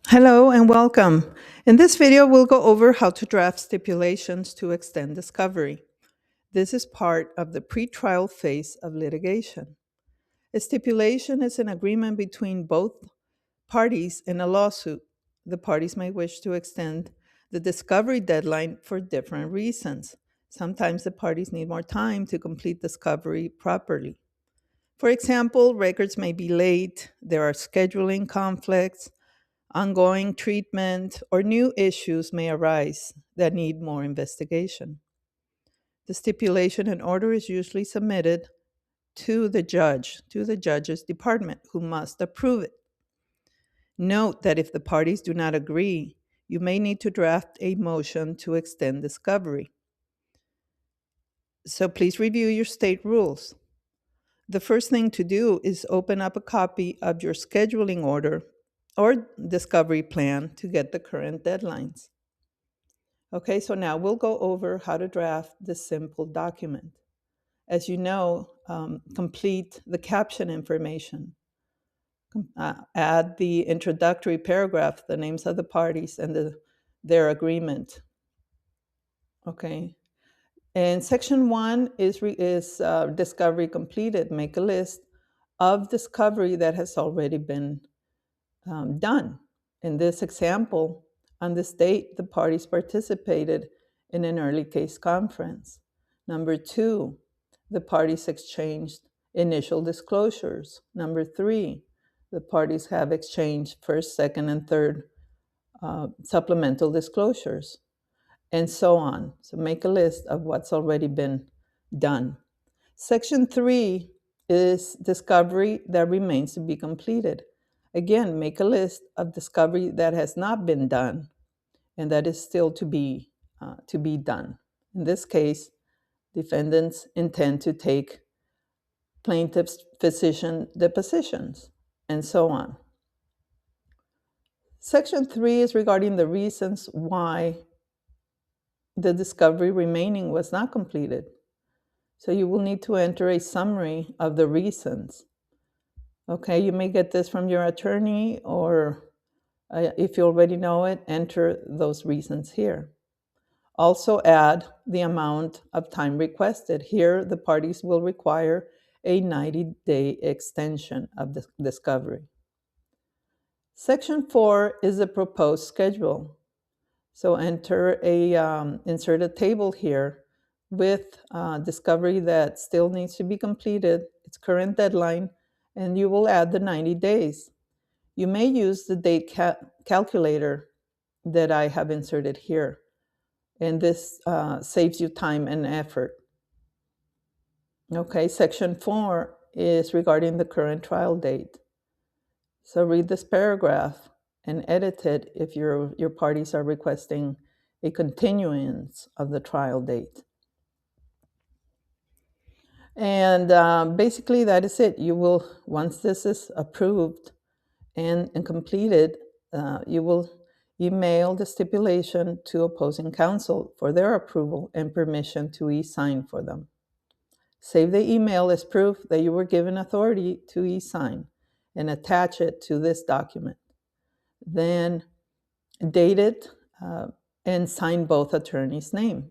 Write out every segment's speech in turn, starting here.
Hello and welcome. In this video, we'll go over how to draft stipulations to extend discovery. This is part of the pretrial phase of litigation. A stipulation is an agreement between both parties in a lawsuit. The parties may wish to extend the discovery deadline for different reasons. Sometimes the parties need more time to complete discovery properly. For example, records may be late, there are scheduling conflicts, ongoing treatment, or new issues may arise that need more investigation. The stipulation and order is usually submitted to the judge's department, who must approve it. Note that if the parties do not agree, you may need to draft a motion to extend discovery. So please review your state rules. The first thing to do is open up a copy of your scheduling order or discovery plan to get the current deadlines. Okay, so now we'll go over how to draft this simple document. As you know, complete the caption information. Add the introductory paragraph, the names of the parties and their agreement. Okay, and section 1 is discovery completed. Make a list of discovery that has already been done. In this example, on this date, the parties participated in an early case conference. Number 2, the parties exchanged initial disclosures. Number 3, the parties have exchanged first, second, and third supplemental disclosures, and so on. So make a list of what's already been done. Section 3 is discovery that remains to be completed. Again, make a list of discovery that has not been done and that is still to be done. In this case, defendants intend to take plaintiff's physician depositions, and so on. Section 3 is regarding the reasons why the discovery remaining was not completed. So you will need to enter a summary of the reasons. Okay, you may get this from your attorney, or if you already know it, enter those reasons here. Also add the amount of time requested. Here, the parties will require a 90-day extension of the discovery. Section 4 is a proposed schedule. So insert a table here with discovery that still needs to be completed, its current deadline, and you will add the 90 days. You may use the date calculator that I have inserted here, and this saves you time and effort. Okay, section 4 is regarding the current trial date. So read this paragraph and edit it if your parties are requesting a continuance of the trial date. And basically that is it. You will, once this is approved and completed, you will email the stipulation to opposing counsel for their approval and permission to e-sign for them. Save the email as proof that you were given authority to e-sign and attach it to this document. Then date it and sign both attorneys' name.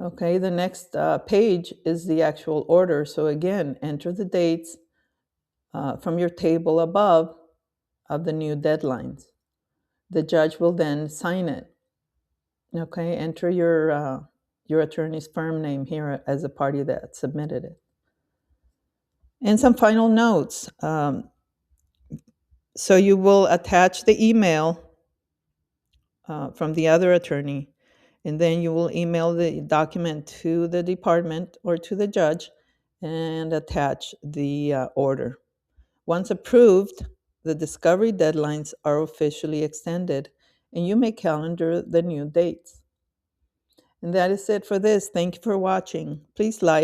Okay, the next page is the actual order. So again, enter the dates from your table above of the new deadlines. The judge will then sign it. Okay, enter your attorney's firm name here as a party that submitted it. And some final notes. So you will attach the email from the other attorney, and then you will email the document to the department or to the judge and attach the order. Once approved, the discovery deadlines are officially extended, and you may calendar the new dates. And that is it for this. Thank you for watching. Please like,